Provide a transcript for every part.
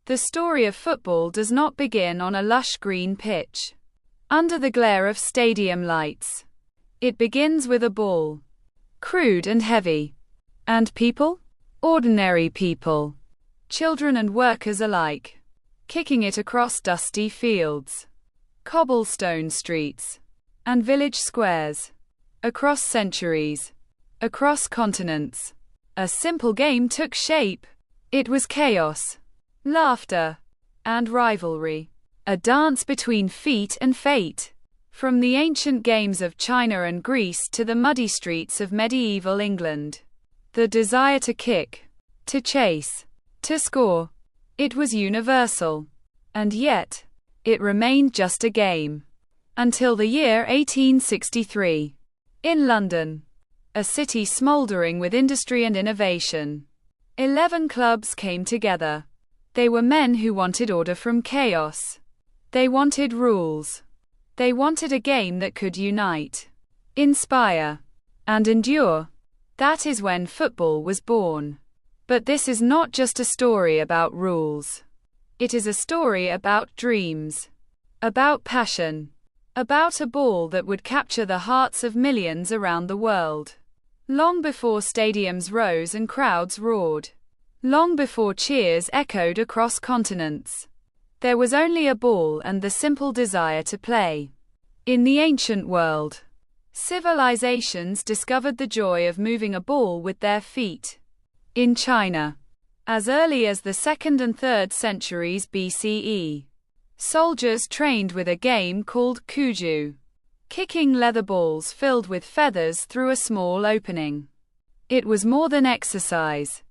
The story of football does not begin on a lush green pitch, under the glare of stadium lights. It begins with a ball, crude and heavy. And people? Ordinary people. Children and workers alike. Kicking it across dusty fields, cobblestone streets, and village squares. Across centuries. Across continents. A simple game took shape. It was chaos, laughter, and rivalry. A dance between feet and fate. From the ancient games of China and Greece to the muddy streets of medieval England. The desire to kick, to chase, to score. It was universal. And yet, it remained just a game. Until the year 1863. In London, a city smouldering with industry and innovation, 11 clubs came together. They were men who wanted order from chaos. They wanted rules. They wanted a game that could unite, inspire, and endure. That is when football was born. But this is not just a story about rules. It is a story about dreams, about passion, about a ball that would capture the hearts of millions around the world. Long before stadiums rose and crowds roared. Long before cheers echoed across continents. There was only a ball and the simple desire to play. In the ancient world, civilizations discovered the joy of moving a ball with their feet. In China, as early as the 2nd and 3rd centuries BCE, soldiers trained with a game called Cuju, kicking leather balls filled with feathers through a small opening. It was more than exercise.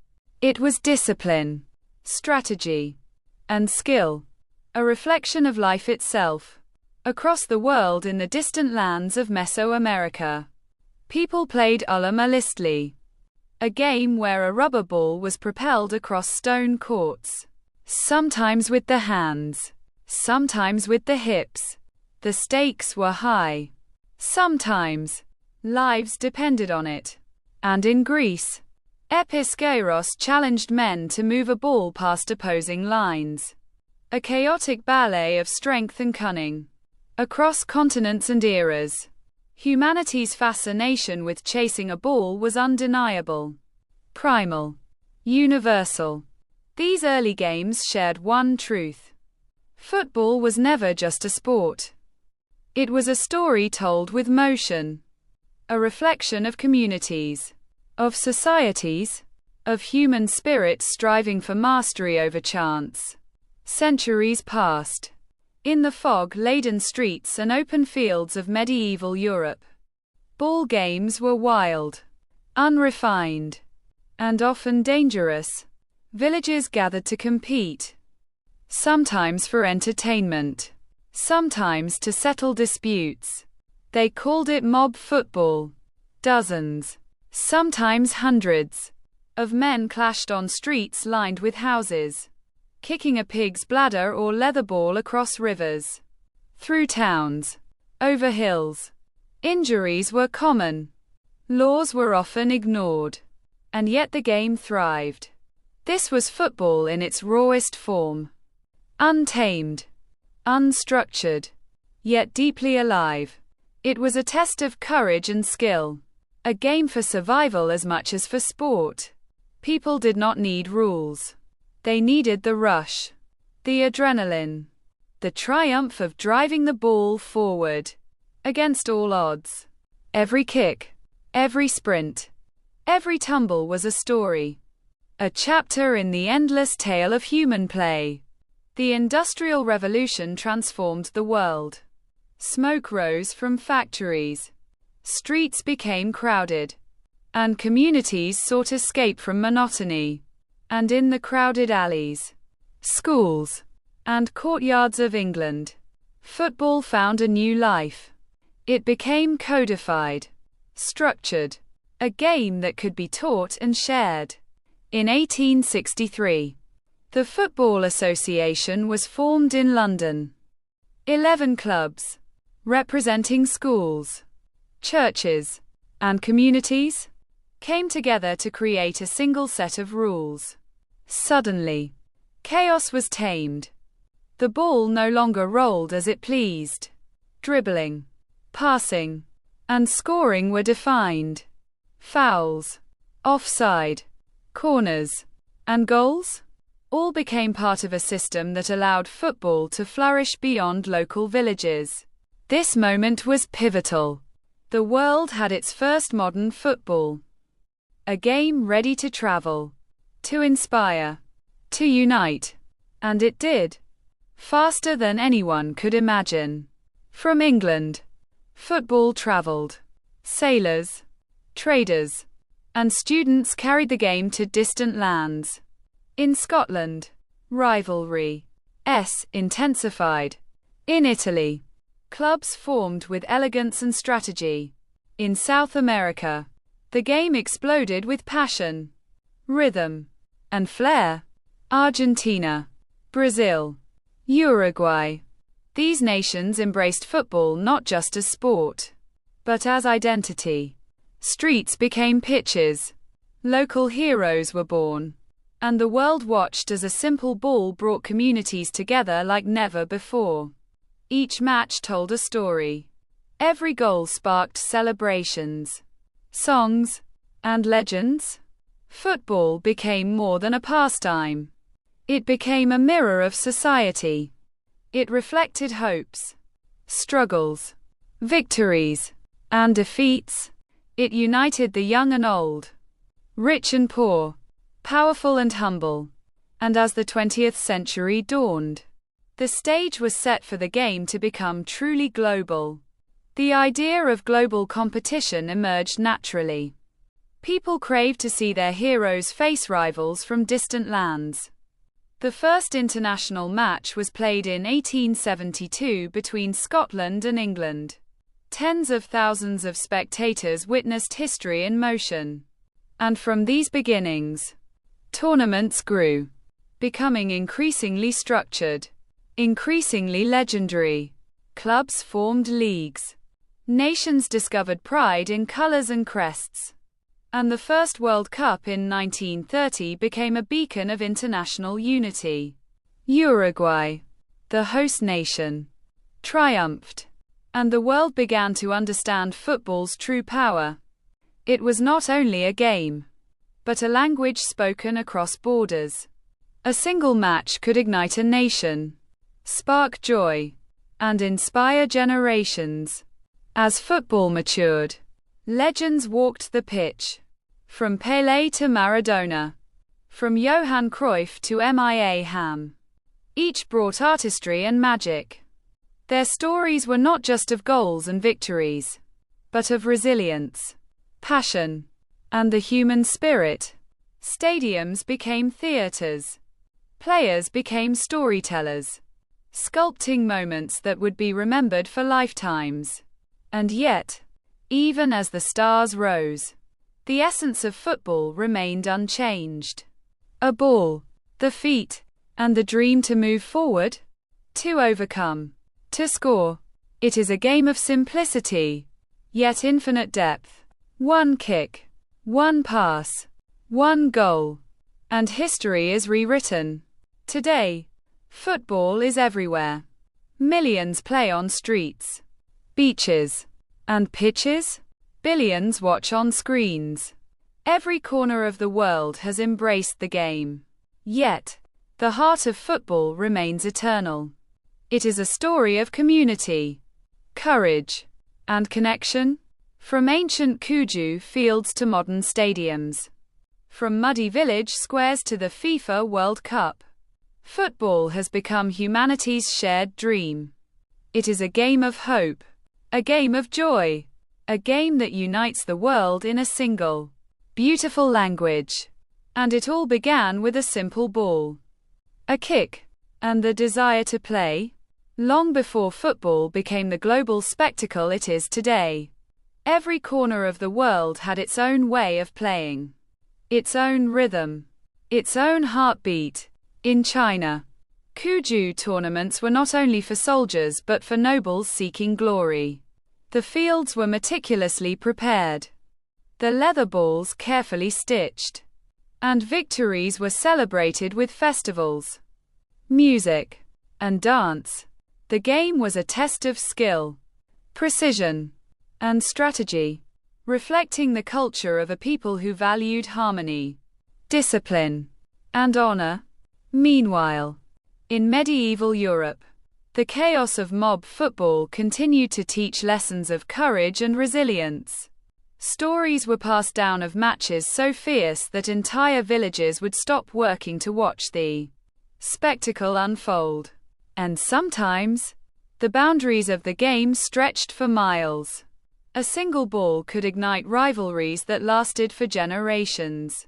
It was discipline, strategy, and skill, a reflection of life itself. Across the world in the distant lands of Mesoamerica, people played ulam alistli, a game where a rubber ball was propelled across stone courts, sometimes with the hands, sometimes with the hips. The stakes were high. Sometimes, lives depended on it. And in Greece, Episkairos challenged men to move a ball past opposing lines. A chaotic ballet of strength and cunning. Across continents and eras, humanity's fascination with chasing a ball was undeniable. Primal. Universal. These early games shared one truth. Football was never just a sport. It was a story told with motion. A reflection of communities, of societies, of human spirits striving for mastery over chance. Centuries passed. In the fog-laden streets and open fields of medieval Europe, ball games were wild, unrefined, and often dangerous. Villages gathered to compete, sometimes for entertainment, sometimes to settle disputes. They called it mob football. Dozens, sometimes hundreds, of men clashed on streets lined with houses, kicking a pig's bladder or leather ball across rivers, through towns, over hills. Injuries were common. Laws were often ignored. And yet the game thrived. This was football in its rawest form. Untamed, unstructured, yet deeply alive. It was a test of courage and skill. A game for survival as much as for sport. People did not need rules. They needed the rush, the adrenaline, the triumph of driving the ball forward, against all odds. Every kick, every sprint, every tumble was a story. A chapter in the endless tale of human play. The Industrial Revolution transformed the world. Smoke rose from factories. Streets became crowded. And communities sought escape from monotony. And in the crowded alleys, schools, and courtyards of England, football found a new life. It became codified, structured, a game that could be taught and shared. In 1863, the Football Association was formed in London. 11 clubs, representing schools, churches, and communities, came together to create a single set of rules. Suddenly, Chaos was tamed. The ball no longer rolled as it pleased. Dribbling, passing, and scoring were defined. Fouls, offside, corners, and goals all became part of a system that allowed football to flourish beyond local villages. This moment was pivotal. The world had its first modern football. A game ready to travel, to inspire, to unite. And it did. Faster than anyone could imagine. From England, football traveled. Sailors, traders, and students carried the game to distant lands. In Scotland, rivalry intensified. In Italy, clubs formed with elegance and strategy. In South America, the game exploded with passion, rhythm, and flair. Argentina, Brazil, Uruguay. These nations embraced football not just as sport, but as identity. Streets became pitches. Local heroes were born. And the world watched as a simple ball brought communities together like never before. Each match told a story. Every goal sparked celebrations, songs, and legends. Football became more than a pastime. It became a mirror of society. It reflected hopes, struggles, victories, and defeats. It united the young and old, rich and poor, powerful and humble. And as the 20th century dawned, the stage was set for the game to become truly global. The idea of global competition emerged naturally. People craved to see their heroes face rivals from distant lands. The first international match was played in 1872 between Scotland and England. Tens of thousands of spectators witnessed history in motion. And from these beginnings, tournaments grew, becoming increasingly structured, increasingly legendary. Clubs formed leagues. Nations discovered pride in colors and crests. And the first World Cup in 1930 became a beacon of international unity. Uruguay, the host nation, triumphed, and the world began to understand football's true power. It was not only a game, but a language spoken across borders. A single match could ignite a nation, spark joy, and inspire generations. As football matured, legends walked the pitch. From Pelé to Maradona, from Johan Cruyff to Mia Hamm. Each brought artistry and magic. Their stories were not just of goals and victories, but of resilience, passion, and the human spirit. Stadiums became theaters. Players became storytellers, sculpting moments that would be remembered for lifetimes. And yet, even as the stars rose, the essence of football remained unchanged. A ball, the feet, and the dream to move forward, to overcome, to score. It is a game of simplicity, yet infinite depth. One kick, one pass, one goal, and history is rewritten. Today, football is everywhere. Millions play on streets, beaches, and pitches. Billions watch on screens. Every corner of the world has embraced the game. Yet, the heart of football remains eternal. It is a story of community, courage, and connection. From ancient Cuju fields to modern stadiums. From muddy village squares to the FIFA World Cup. Football has become humanity's shared dream. It is a game of hope, a game of joy, a game that unites the world in a single, beautiful language. And it all began with a simple ball, a kick, and the desire to play. Long before football became the global spectacle it is today, every corner of the world had its own way of playing, its own rhythm, its own heartbeat. In China, Cuju tournaments were not only for soldiers but for nobles seeking glory. The fields were meticulously prepared, the leather balls carefully stitched, and victories were celebrated with festivals. music, and dance. The game was a test of skill, precision, and strategy, reflecting the culture of a people who valued harmony, discipline, and honor. Meanwhile, in medieval Europe, the chaos of mob football continued to teach lessons of courage and resilience. Stories were passed down of matches so fierce that entire villages would stop working to watch the spectacle unfold. And sometimes, the boundaries of the game stretched for miles. A single ball could ignite rivalries that lasted for generations.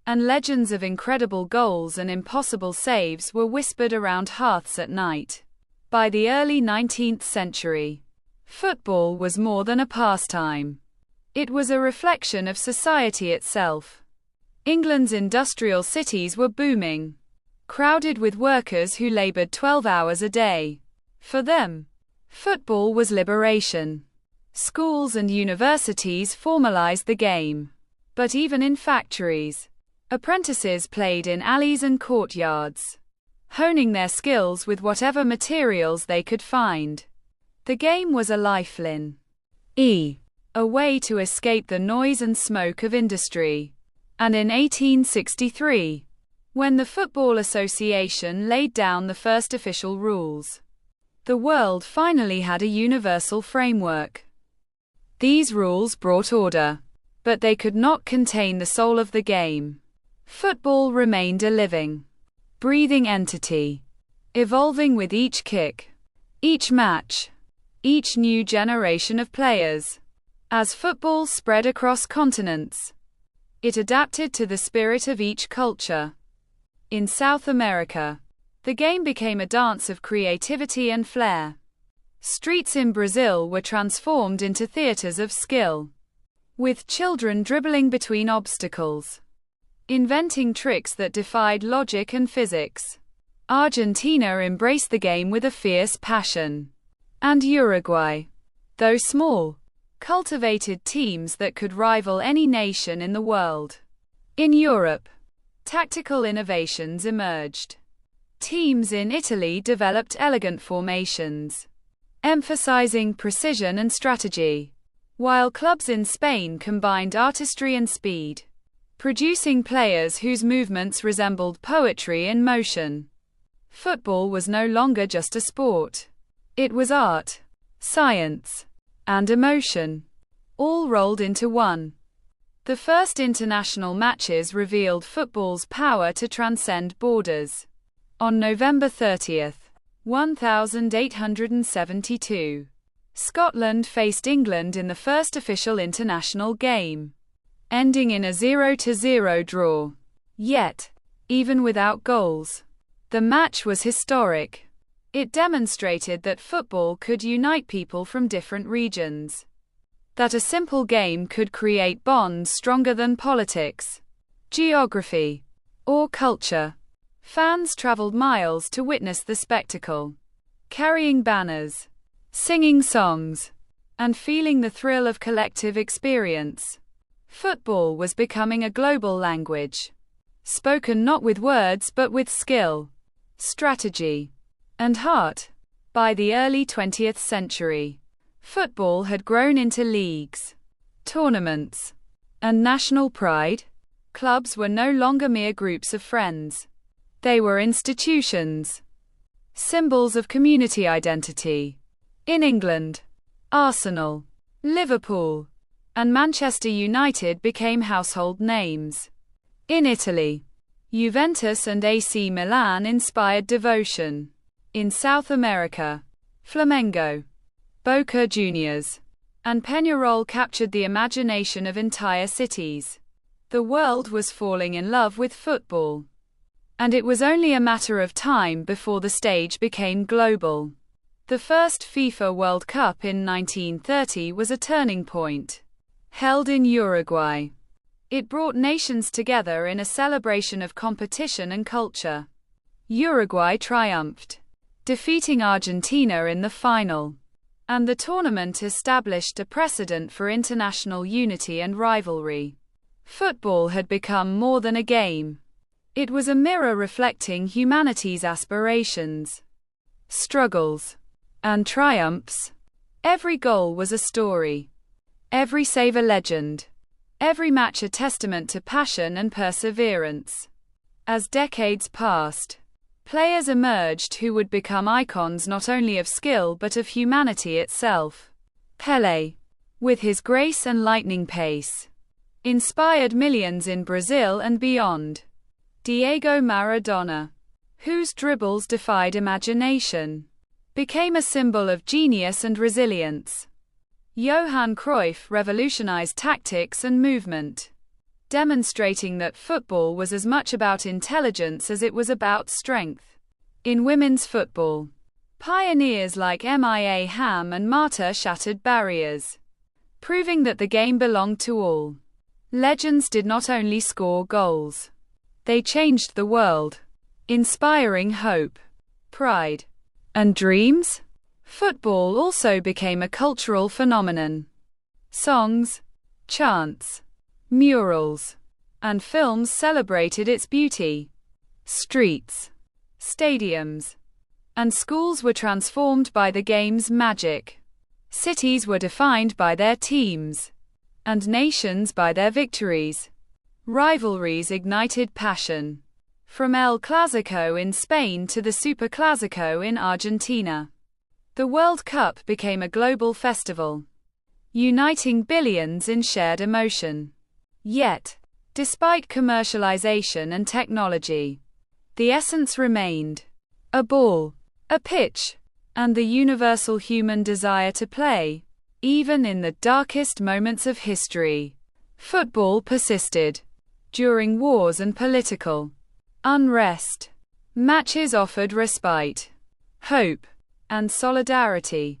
And legends of incredible goals and impossible saves were whispered around hearths at night. By the early 19th century, football was more than a pastime. It was a reflection of society itself. England's industrial cities were booming, crowded with workers who labored 12 hours a day. For them, football was liberation. Schools and universities formalized the game. But even in factories, apprentices played in alleys and courtyards, honing their skills with whatever materials they could find. The game was a lifeline, a way to escape the noise and smoke of industry. And in 1863, when the Football Association laid down the first official rules, the world finally had a universal framework. These rules brought order, but they could not contain the soul of the game. Football remained a living, breathing entity, evolving with each kick, each match, each new generation of players. As football spread across continents, it adapted to the spirit of each culture. In South America, the game became a dance of creativity and flair. Streets in Brazil were transformed into theaters of skill, with children dribbling between obstacles, inventing tricks that defied logic and physics. Argentina embraced the game with a fierce passion. And Uruguay, though small, cultivated teams that could rival any nation in the world. In Europe, tactical innovations emerged. Teams in Italy developed elegant formations, emphasizing precision and strategy, while clubs in Spain combined artistry and speed, producing players whose movements resembled poetry in motion. Football was no longer just a sport. It was art, science, and emotion, all rolled into one. The first international matches revealed football's power to transcend borders. On November 30, 1872, Scotland faced England in the first official international game, ending in a 0-0 draw. Yet, even without goals, the match was historic. It demonstrated that football could unite people from different regions, that a simple game could create bonds stronger than politics, geography, or culture. Fans traveled miles to witness the spectacle, carrying banners, singing songs, and feeling the thrill of collective experience. Football was becoming a global language, spoken not with words but with skill, strategy, and heart. By the early 20th century, football had grown into leagues, tournaments, and national pride. Clubs were no longer mere groups of friends. They were institutions, symbols of community identity. In England, Arsenal, Liverpool, and Manchester United became household names. In Italy, Juventus and AC Milan inspired devotion. In South America, Flamengo, Boca Juniors, and Peñarol captured the imagination of entire cities. The world was falling in love with football, and it was only a matter of time before the stage became global. The first FIFA World Cup in 1930 was a turning point. Held in Uruguay, it brought nations together in a celebration of competition and culture. Uruguay triumphed, defeating Argentina in the final, and the tournament established a precedent for international unity and rivalry. Football had become more than a game. It was a mirror reflecting humanity's aspirations, struggles, and triumphs. Every goal was a story, every save a legend, every match a testament to passion and perseverance. As decades passed, players emerged who would become icons not only of skill but of humanity itself. Pelé, with his grace and lightning pace, inspired millions in Brazil and beyond. Diego Maradona, whose dribbles defied imagination, became a symbol of genius and resilience. Johan Cruyff revolutionized tactics and movement, demonstrating that football was as much about intelligence as it was about strength. In women's football, pioneers like Mia Hamm and Marta shattered barriers, proving that the game belonged to all. Legends did not only score goals, they changed the world, inspiring hope, pride, and dreams. Football also became a cultural phenomenon. Songs, chants, murals, and films celebrated its beauty. Streets, stadiums, and schools were transformed by the game's magic. Cities were defined by their teams, and nations by their victories. Rivalries ignited passion, from El Clásico in Spain to the Super Clásico in Argentina. The World Cup became a global festival, uniting billions in shared emotion. Yet, despite commercialization and technology, the essence remained: a ball, a pitch, and the universal human desire to play. Even in the darkest moments of history, football persisted. During wars and political unrest, matches offered respite, hope, and solidarity.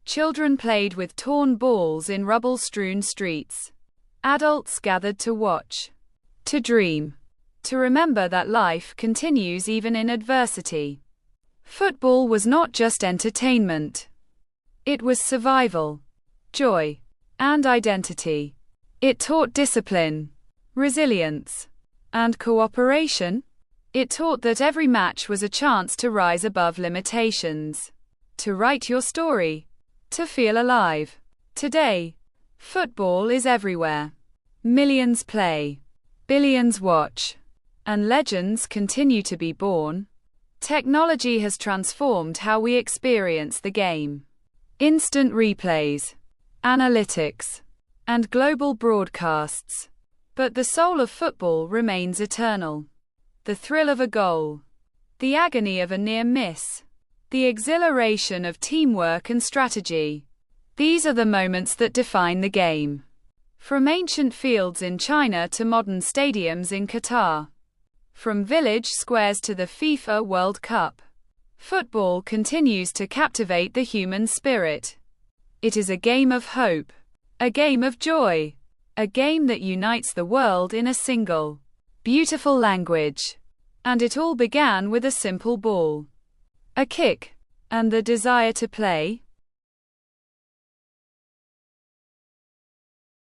Children played with torn balls in rubble-strewn streets. Adults gathered to watch, to dream, to remember that life continues even in adversity. Football was not just entertainment. It was survival, joy, and identity. It taught discipline, resilience, and cooperation. It taught that every match was a chance to rise above limitations, to write your story, to feel alive. Today, football is everywhere. Millions play, billions watch, and legends continue to be born. Technology has transformed how we experience the game. Instant replays, analytics, and global broadcasts. But the soul of football remains eternal. The thrill of a goal, the agony of a near miss, the exhilaration of teamwork and strategy. These are the moments that define the game. From ancient fields in China to modern stadiums in Qatar, from village squares to the FIFA World Cup, football continues to captivate the human spirit. It is a game of hope, a game of joy, a game that unites the world in a single, beautiful language. And it all began with a simple ball, a kick, and the desire to play.